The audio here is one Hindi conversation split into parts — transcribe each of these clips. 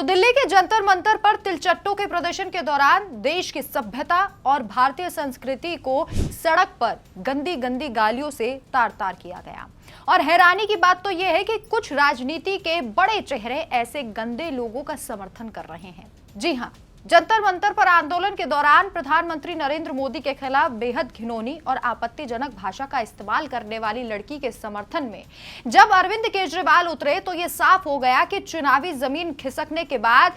तो दिल्ली के जंतर मंतर पर तिलचट्टों के प्रदर्शन के दौरान देश की सभ्यता और भारतीय संस्कृति को सड़क पर गंदी गंदी गालियों से तार तार किया गया। और हैरानी की बात तो यह है कि कुछ राजनीति के बड़े चेहरे ऐसे गंदे लोगों का समर्थन कर रहे हैं। जी हां, जंतर मंतर पर आंदोलन के दौरान प्रधानमंत्री नरेंद्र मोदी के खिलाफ बेहद घिनौनी और आपत्तिजनक भाषा का इस्तेमाल करने वाली लड़की के समर्थन में जब अरविंद केजरीवाल उतरे तो यह साफ हो गया कि चुनावी जमीन खिसकने के बाद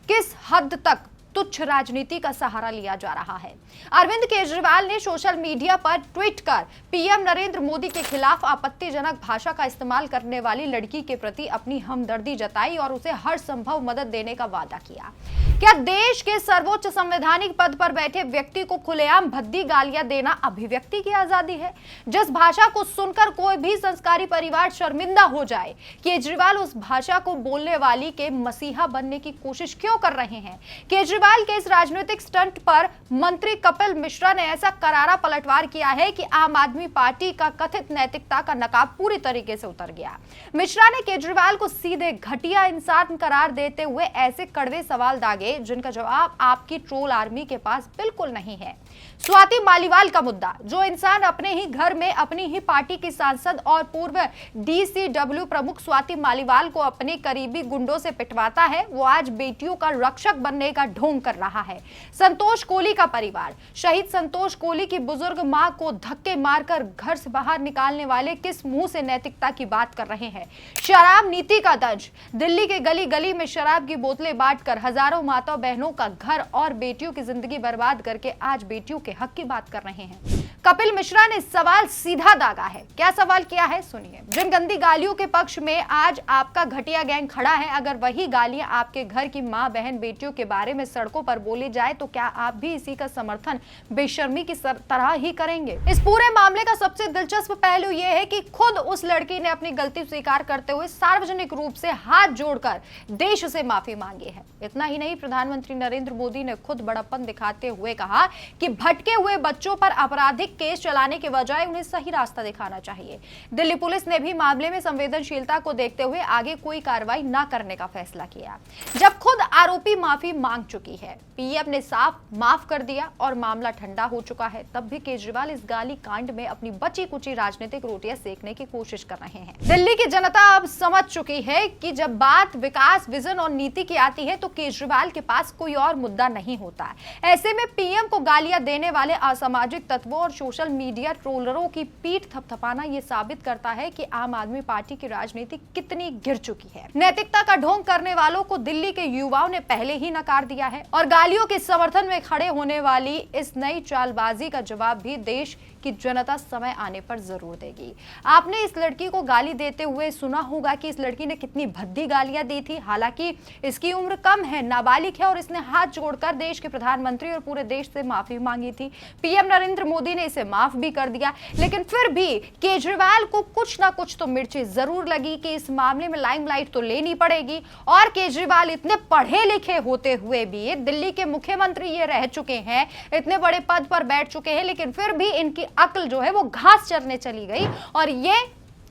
किस हद तक तुच्छ राजनीति का सहारा लिया जा रहा है। अरविंद केजरीवाल ने सोशल मीडिया पर ट्वीट कर पीएम नरेंद्र मोदी के खिलाफ आपत्तिजनक भाषा का इस्तेमाल करने वाली लड़की के प्रति अपनी हमदर्दी जताई और उसे हर संभव मदद देने का वादा किया। क्या देश के सर्वोच्च संवैधानिक पद पर बैठे व्यक्ति को खुलेआम भद्दी गालियां देना अभिव्यक्ति की आजादी है? जिस भाषा को सुनकर कोई भी संस्कारी परिवार शर्मिंदा हो जाए, केजरीवाल उस भाषा को बोलने वाली के मसीहा बनने की कोशिश क्यों कर रहे हैं? केजरीवाल के इस राजनीतिक स्टंट पर मंत्री कपिल मिश्रा ने ऐसा करारा पलटवार किया है कि आम आदमी पार्टी का कथित नैतिकता का नकाब पूरी तरीके से उतर गया। मिश्रा ने केजरीवाल को सीधे घटिया इंसान करार देते हुए ऐसे कड़वे सवाल दागे जिनका जवाब आपकी ट्रोल आर्मी के पास बिल्कुल नहीं है। स्वाति मालीवाल का मुद्दा, जो इंसान अपने ही घर में अपनी ही पार्टी की सांसद और पूर्व डीसीडब्ल्यू प्रमुख स्वाति मालीवाल को अपने करीबी गुंडों से पिटवाता है, वो आज बेटियों का रक्षक बनने का ढोंग कर रहा है। संतोष कोहली का परिवार, शहीद संतोष कोहली की बुजुर्ग मां को धक्के मारकर घर से बाहर निकालने वाले किस मुंह से नैतिकता की बात कर रहे हैं? शराब नीति का दंश, दिल्ली के गली गली में शराब की बोतलें बांटकर हजारों माता बहनों का घर और बेटियों की जिंदगी बर्बाद करके आज बेटियों के हक की बात कर रहे हैं। कपिल मिश्रा ने सवाल सीधा दागा है। क्या सवाल किया है, सुनिए। जिन गंदी गालियों के पक्ष में आज आपका घटिया गैंग खड़ा है, अगर वही गालियां आपके घर की मां बहन बेटियों के बारे में सड़कों पर बोली जाए तो क्या आप भी इसी का समर्थन बेशर्मी की तरह ही करेंगे? इस पूरे मामले का सबसे दिलचस्प पहलू यह है कि खुद उस लड़की ने अपनी गलती स्वीकार करते हुए सार्वजनिक रूप से हाथ जोड़कर देश से माफी मांगी है। इतना ही नहीं, प्रधानमंत्री नरेंद्र मोदी ने खुद बड़प्पन दिखाते हुए कहा कि भटके हुए बच्चों पर आपराधिक केस चलाने के बजाय उन्हें सही रास्ता दिखाना चाहिए। दिल्ली पुलिस ने भी मामले में संवेदनशीलता को देखते हुए आगे कोई कार्रवाई न करने का फैसला किया। जब खुद आरोपी माफी मांग चुकी है, पीएम ने साफ माफ कर दिया और मामला ठंडा हो चुका है, तब भी केजरीवाल इस गाली कांड में अपनी बची कुची राजनीतिक रोटियां सेकने की कोशिश कर रहे हैं। दिल्ली की जनता अब समझ चुकी है कि जब बात विकास, विजन और नीति की आती है तो केजरीवाल के पास कोई और मुद्दा नहीं होता। ऐसे में पीएम को गालियां देने वाले असामाजिक तत्वों और सोशल मीडिया ट्रोलरों की पीठ थपथपाना यह साबित करता है कि आम आदमी पार्टी की राजनीति कितनी गिर चुकी है। नैतिकता का ढोंग करने वालों को दिल्ली के युवाओं ने पहले ही नकार दिया है और गालियों के समर्थन में खड़े होने वाली इस नई चालबाजी का जवाब भी देश की जनता समय आने पर जरूर देगी। आपने इस लड़की को गाली देते हुए सुना होगा कि इस लड़की ने कितनी भद्दी गालियां दी थी। हालांकि इसकी उम्र कम है, नाबालिग है और इसने हाथ जोड़कर देश के प्रधानमंत्री और पूरे देश से माफी मांगी थी। पीएम नरेंद्र मोदी ने इसे माफ भी कर दिया, लेकिन फिर भी केजरीवाल को कुछ ना कुछ तो मिर्ची जरूर लगी कि इस मामले में लाइमलाइट तो लेनी पड़ेगी। और केजरीवाल इतने पढ़े लिखे होते हुए भी दिल्ली के मुख्यमंत्री ये रह चुके हैं, इतने बड़े पद पर बैठ चुके हैं, लेकिन फिर भी इनकी अक्ल जो है वो घास चरने चली गई और ये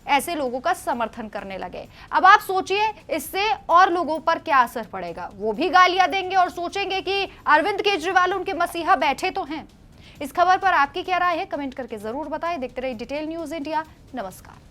ऐसे लोगों का समर्थन करने लगे। अब आप सोचिए इससे और लोगों पर क्या असर पड़ेगा। वो भी गालियां देंगे और सोचेंगे कि अरविंद केजरीवाल उनके मसीहा बैठे तो हैं। इस खबर पर आपकी क्या राय है, कमेंट करके जरूर बताएं। देखते रहिए डिटेल न्यूज इंडिया। नमस्कार।